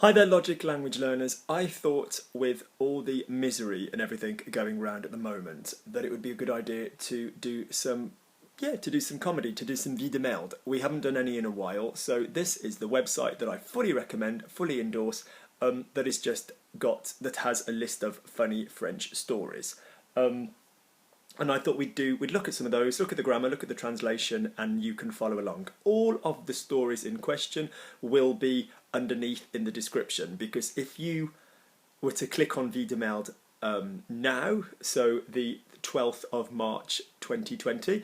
Hi there, Logic Language learners. I thought with all the misery and everything going around at the moment that it would be a good idea to do some comedy, to do some vie de merde. We haven't done any in a while, so this is the website that I fully recommend, fully endorse, that has a list of funny French stories. And I thought we'd look at some of those, look at the grammar, look at the translation, and you can follow along. All of the stories in question will be underneath in the description, because if you were to click on Vie de Merde now, so the 12th of March 2020,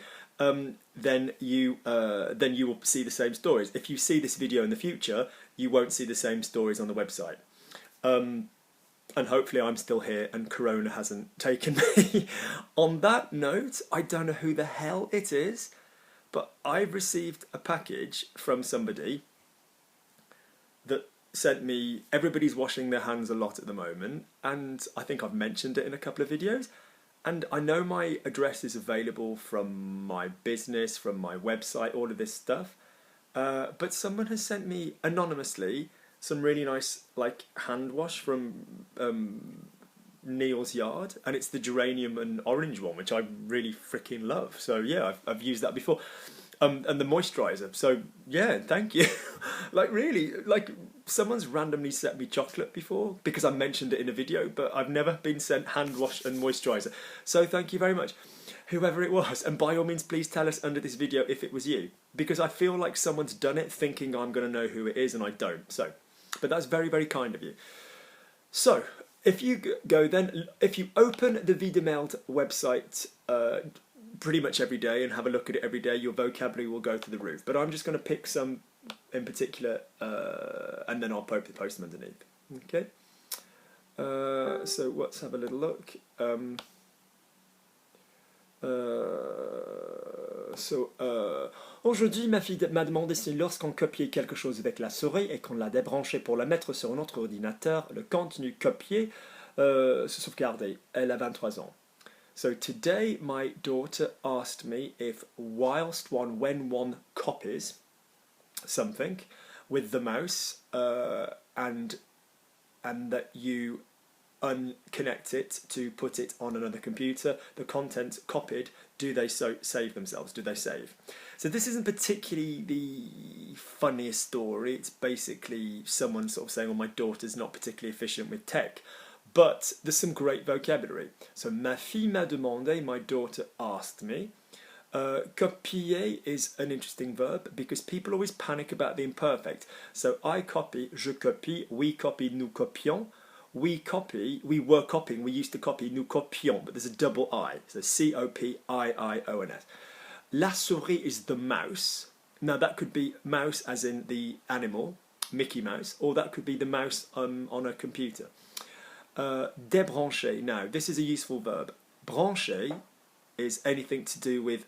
then you will see the same stories. If you see this video in the future, you won't see the same stories on the website. And hopefully I'm still here and Corona hasn't taken me. On that note, I don't know who the hell it is, but I've received a package from somebody that sent me, everybody's washing their hands a lot at the moment, and I think I've mentioned it in a couple of videos, and I know my address is available from my business, from my website, all of this stuff, but someone has sent me anonymously some really nice hand wash from Neil's Yard, and it's the geranium and orange one, which I really freaking love. So yeah, I've used that before, and the moisturizer. So yeah, thank you. Really, someone's randomly sent me chocolate before because I mentioned it in a video, but I've never been sent hand wash and moisturizer. So thank you very much, whoever it was, and by all means, please tell us under this video if it was you, because I feel like someone's done it thinking I'm going to know who it is, and I don't. So. But that's very, very kind of you. So, if you go then, if you open the Vie de Merde website pretty much every day and have a look at it every day, your vocabulary will go through the roof. But I'm just going to pick some in particular, and then I'll post them underneath. Okay? So let's have a little look. Aujourd'hui, ma fille m'a demandé si lorsqu'on copiait quelque chose avec la souris et qu'on l'a débranché pour la mettre sur un autre ordinateur, le contenu copié se sauvegardait. Elle a 23 ans. So today my daughter asked me if when one copies something with the mouse and that you unconnect it to put it on another computer, the content copied, do they save themselves? Do they save? So this isn't particularly the funniest story. It's basically someone sort of saying, well, my daughter's not particularly efficient with tech. But there's some great vocabulary. So ma fille m'a demandé, my daughter asked me. Copier is an interesting verb because people always panic about the imperfect. So I copy, je copie, we copy, nous copions. We copy, we were copying, we used to copy, nous copions, but there's a double I, so C-O-P-I-I-O-N-S. La souris is the mouse. Now that could be mouse as in the animal, Mickey Mouse, or that could be the mouse on a computer. Débrancher, now this is a useful verb. Brancher is anything to do with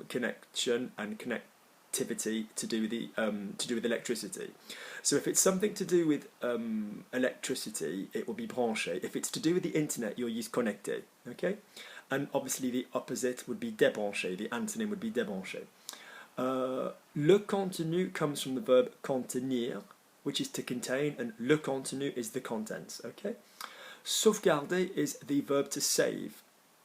connection and connectivity, to do with electricity. So if it's something to do with electricity, it will be branché. If it's to do with the internet, you'll use connecté. Okay, and obviously the opposite would be débranché. The antonym would be débranché. Le contenu comes from the verb contenir, which is to contain, and le contenu is the contents. Okay, sauvegarder is the verb to save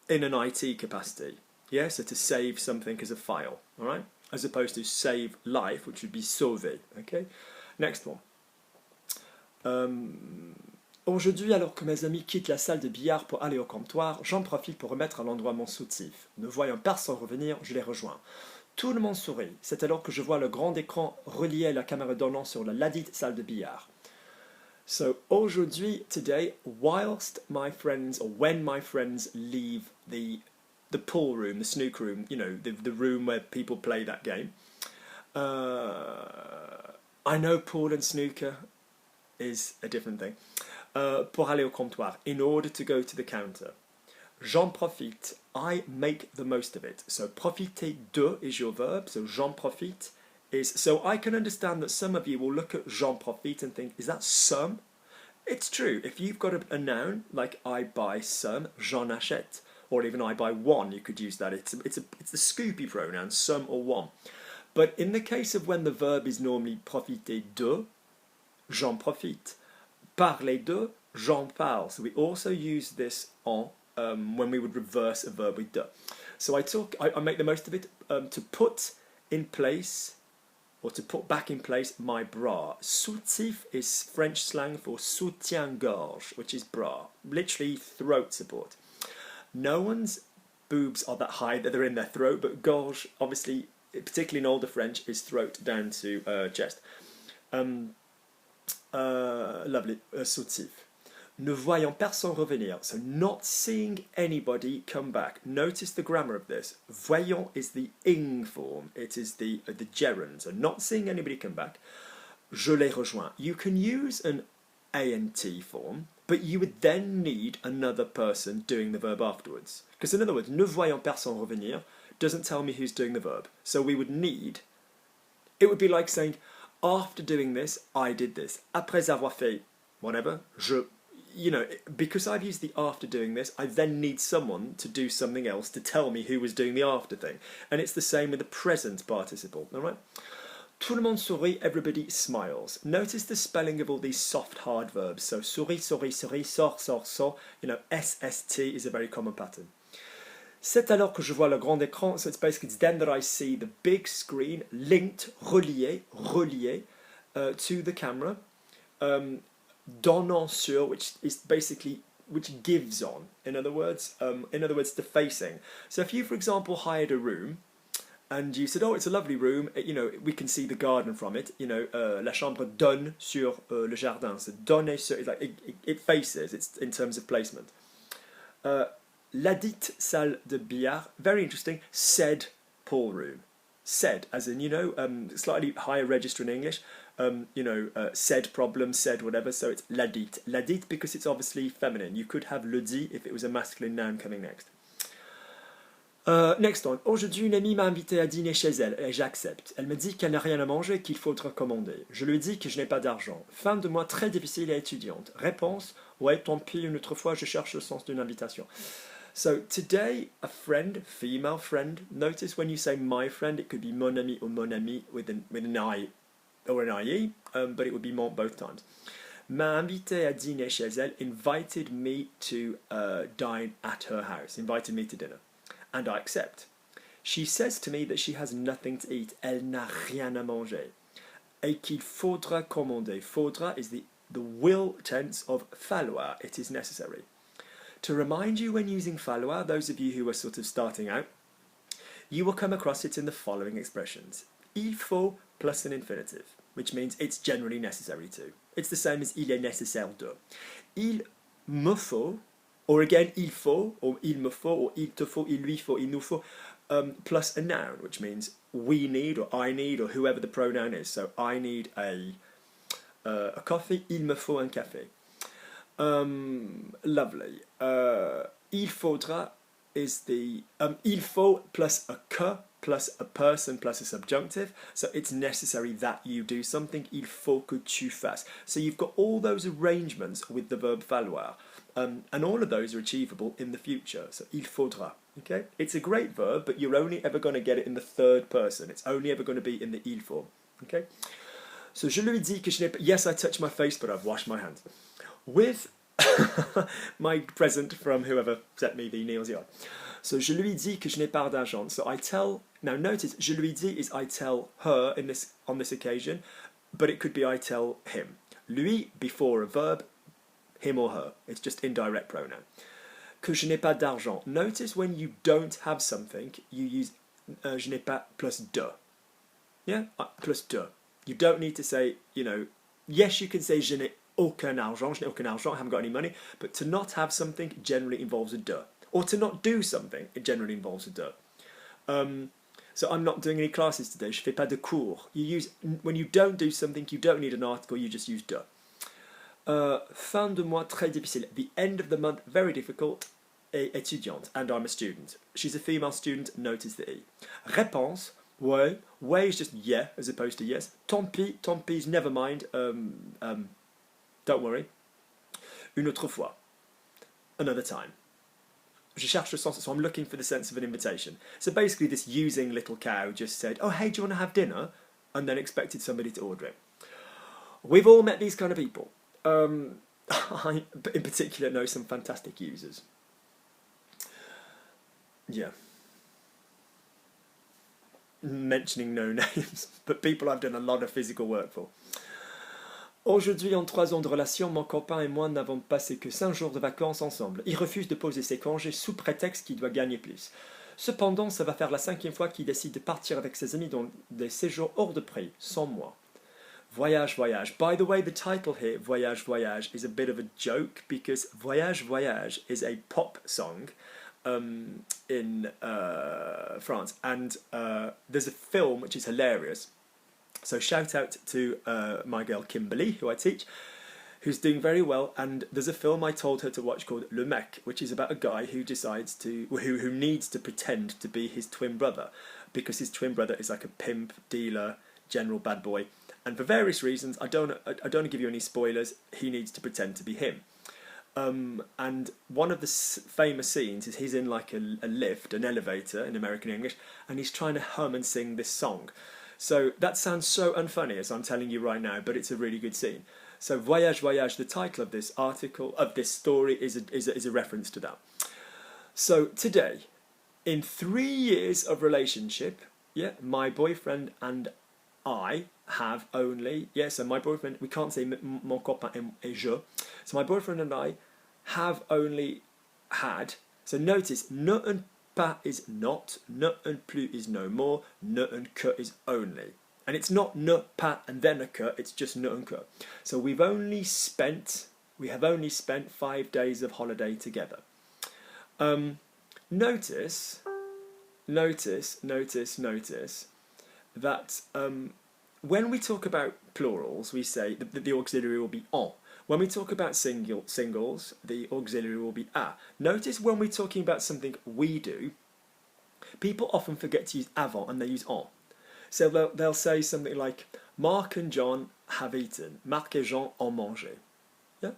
in an IT capacity. Yeah, so to save something as a file. All right, as opposed to save life, which would be sauver. Okay. Next one. Aujourd'hui, alors que mes amis quittent la salle de billard pour aller au comptoir, j'en profite pour remettre à l'endroit mon soutif. Ne voyant personne revenir, je les rejoins. Tout le monde sourit. C'est alors que je vois le grand écran relié à la caméra donnant sur la ladite salle de billard. So, aujourd'hui, today, whilst my friends, or when my friends leave the pool room, the snooker room, you know, the room where people play that game, I know pool and snooker is a different thing. Pour aller au comptoir, in order to go to the counter. J'en profite, I make the most of it. So profiter de is your verb, so j'en profite is... So I can understand that some of you will look at j'en profite and think, is that some? It's true, if you've got a noun, like I buy some, j'en achète, or even I buy one, you could use that. It's the Scoopy pronoun, some or one. But in the case of when the verb is normally profiter de, j'en profite, parler de, j'en parle. So we also use this en when we would reverse a verb with de. So I make the most of it to put in place, or to put back in place, my bra. Soutif is French slang for soutien-gorge, which is bra, literally throat support. No one's boobs are that high that they're in their throat, but gorge, obviously, particularly in older French, is throat down to chest. Lovely, soutif. Ne voyant personne revenir, so not seeing anybody come back. Notice the grammar of this. Voyant is the ing form. It is the gerund. So not seeing anybody come back. Je les rejoins. You can use an ant form, but you would then need another person doing the verb afterwards. Because in other words, ne voyant personne revenir doesn't tell me who's doing the verb. So we would need, it would be like saying, after doing this, I did this. Après avoir fait whatever, because I've used the after doing this, I then need someone to do something else to tell me who was doing the after thing. And it's the same with the present participle, all right? Tout le monde sourit, everybody smiles. Notice the spelling of all these soft, hard verbs. So sourit, sourit, sourit, sort, sort, sort. SST is a very common pattern. C'est alors que je vois le grand écran. So it's then that I see the big screen linked, relié to the camera. Donnant sur, which is basically which gives on. In other words, the facing. So if you, for example, hired a room, and you said, "Oh, it's a lovely room. We can see the garden from it. La chambre donne sur le jardin." So donner sur, it's like it faces. It's in terms of placement. La dite salle de billard, very interesting. Said pool room. Said, as in slightly higher register in English. Said problem, said whatever. So it's la dite. La dite because it's obviously feminine. You could have le dit if it was a masculine noun coming next. Next one. Aujourd'hui, une amie m'a invité à dîner chez elle et j'accepte. Elle me dit qu'elle n'a rien à manger et qu'il faudra commander. Je lui dis que je n'ai pas d'argent. Fin de mois très difficile et étudiante. Réponse: ouais, tant pis, une autre fois, je cherche le sens d'une invitation. So today, a friend, female friend. Notice when you say my friend, it could be mon ami or mon ami with an I or an IE, but it would be mon both times. M'a invité à dîner chez elle, invited me to dine at her house, invited me to dinner. And I accept. She says to me that she has nothing to eat. Elle n'a rien à manger. Et qu'il faudra commander. Faudra is the will tense of falloir. It is necessary. To remind you when using falloir, those of you who are sort of starting out, you will come across it in the following expressions. Il faut plus an infinitive, which means it's generally necessary to. It's the same as il est nécessaire de. Il me faut, or again, il faut, or il me faut, or il te faut, il lui faut, il nous faut, plus a noun, which means we need, or I need, or whoever the pronoun is. So I need a coffee, il me faut un café. Lovely. Il faudra is the il faut plus a que plus a person plus a subjunctive, so it's necessary that you do something. Il faut que tu fasses. So you've got all those arrangements with the verb falloir, and all of those are achievable in the future. So il faudra. Okay, it's a great verb, but you're only ever going to get it in the third person. It's only ever going to be in the il form. Okay. So je lui dis que je n'ai pas. Yes, I touched my face, but I've washed my hands. With my present from whoever sent me the Neil's Yard. So je lui dis que je n'ai pas d'argent. So I tell. Now notice, je lui dis is I tell her on this occasion, but it could be I tell him. Lui before a verb, him or her. It's just indirect pronoun. Que je n'ai pas d'argent. Notice when you don't have something, you use je n'ai pas plus de. Yeah, plus de. You don't need to say, yes, you can say je n'ai aucun argent, je n'ai aucun argent, I haven't got any money, but to not have something generally involves a de. Or to not do something, it generally involves a de. So I'm not doing any classes today, je fais pas de cours. When you don't do something, you don't need an article, you just use de. Fin de mois très difficile. The end of the month, very difficult. Et étudiante, and I'm a student. She's a female student, notice the E. Réponse, ouais. Ouais is just yeah, as opposed to yes. Tant pis is never mind. Don't worry. Une autre fois. Another time. Je cherche le sens, so I'm looking for the sense of an invitation. So basically this using little cow just said, oh hey, do you want to have dinner? And then expected somebody to order it. We've all met these kind of people. I, in particular, know some fantastic users. Yeah. Mentioning no names, but people I've done a lot of physical work for. Aujourd'hui, en 3 ans de relation, mon copain et moi n'avons passé que 5 jours de vacances ensemble. Il refuse de poser ses congés sous prétexte qu'il doit gagner plus. Cependant, ça va faire la 5e fois qu'il décide de partir avec ses amis dans des séjours hors de prix, sans moi. Voyage, voyage. By the way, the title here, Voyage, voyage, is a bit of a joke because Voyage, voyage is a pop song in France, and there's a film which is hilarious. So shout out to my girl Kimberly, who I teach, who's doing very well. And there's a film I told her to watch called Le Mec, which is about a guy who decides to, who needs to pretend to be his twin brother, because his twin brother is like a pimp, dealer, general bad boy. And for various reasons, I don't want to give you any spoilers. He needs to pretend to be him. And one of the famous scenes is he's in like a lift, an elevator in American English, and he's trying to hum and sing this song. So that sounds so unfunny as I'm telling you right now, but it's a really good scene. So Voyage, voyage, the title of this article, of this story, is a reference to that. So today, in 3 years of relationship, yeah, my boyfriend and I have only, yeah, so my boyfriend, we can't say mon copain et je, so my boyfriend and I have only had, so notice, ne un pas is not, ne un plus is no more, ne un que is only. And it's not ne pas and then a que, it's just ne un que. So we have only spent 5 days of holiday together. Notice that when we talk about plurals, we say that the auxiliary will be en. When we talk about singles, the auxiliary will be a. Notice when we're talking about something we do, people often forget to use avant and they use en. So they'll say something like, Mark and John have eaten. Marc et Jean ont mangé. Yeah?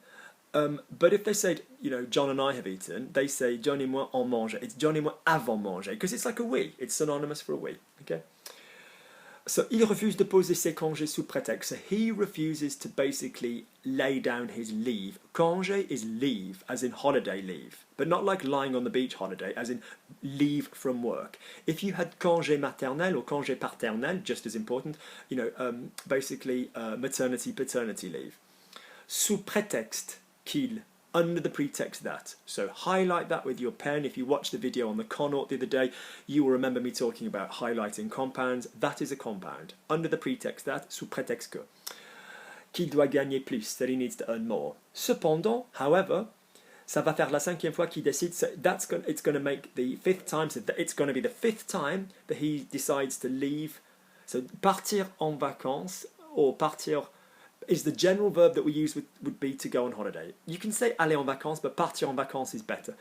But if they said, you know, John and I have eaten, they say John et moi ont mangé. It's John et moi avons mangé, because it's like a we. It's synonymous for a we. Okay? So, il refuse de poser ses congés sous prétexte. So he refuses to basically lay down his leave. Congé is leave, as in holiday leave, but not like lying on the beach holiday, as in leave from work. If you had congé maternel or congé paternel, just as important, you know, basically maternity, paternity leave. Sous prétexte qu'il, under the pretext that. So highlight that with your pen. If you watched the video on the conort the other day, you will remember me talking about highlighting compounds. That is a compound. Under the pretext that, sous prétexte que. Qu'il doit gagner plus, that he needs to earn more. Cependant, however, ça va faire la 5e fois qu'il décide, so it's going to make the 5th time, so it's going to be the 5th time that he decides to leave. So partir en vacances, or partir, is the general verb that we use would be to go on holiday. You can say aller en vacances, but partir en vacances is better.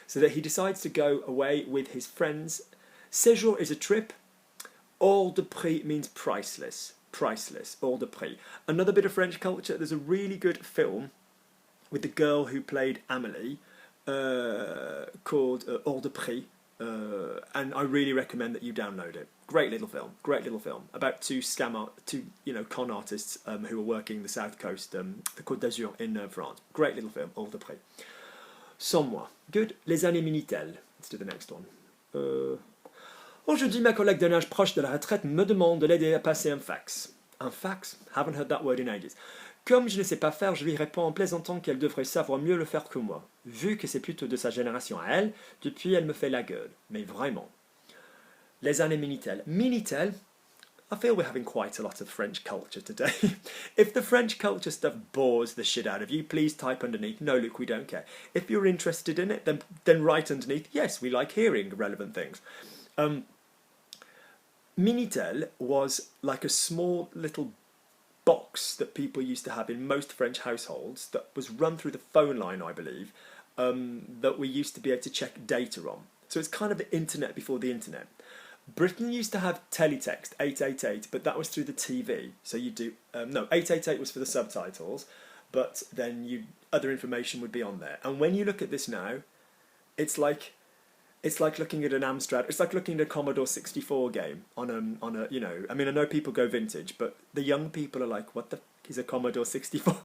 So that he decides to go away with his friends. Séjour is a trip. Hors de prix means priceless. Priceless, hors de prix. Another bit of French culture, there's a really good film with the girl who played Amélie called Hors de prix. And I really recommend that you download it. Great little film about two con artists who are working the south coast, the Côte d'Azur in France. Great little film, Hors de prix. Sans moi. Good. Les années Minitel. Let's do the next one. Aujourd'hui, ma collègue d'un âge proche de la retraite me demande de l'aider à passer un fax. Un fax? Haven't heard that word in ages. Comme je ne sais pas faire, je lui réponds en plaisantant qu'elle devrait savoir mieux le faire que moi. Vu que c'est plutôt de sa génération à elle, depuis elle me fait la gueule. Mais vraiment. Les années Minitel. Minitel, I feel we're having quite a lot of French culture today. If the French culture stuff bores the shit out of you, please type underneath, no look, we don't care. If you're interested in it, then write underneath, yes, we like hearing relevant things. Minitel was like a small little box that people used to have in most French households that was run through the phone line, I believe, that we used to be able to check data on. So it's kind of the internet before the internet. Britain used to have teletext, 888, but that was through the TV. So you do, 888 was for the subtitles, but then other information would be on there. And when you look at this now, it's like looking at an Amstrad. It's like looking at a Commodore 64 game on a I know people go vintage, but the young people are like, what the f*** is a Commodore 64?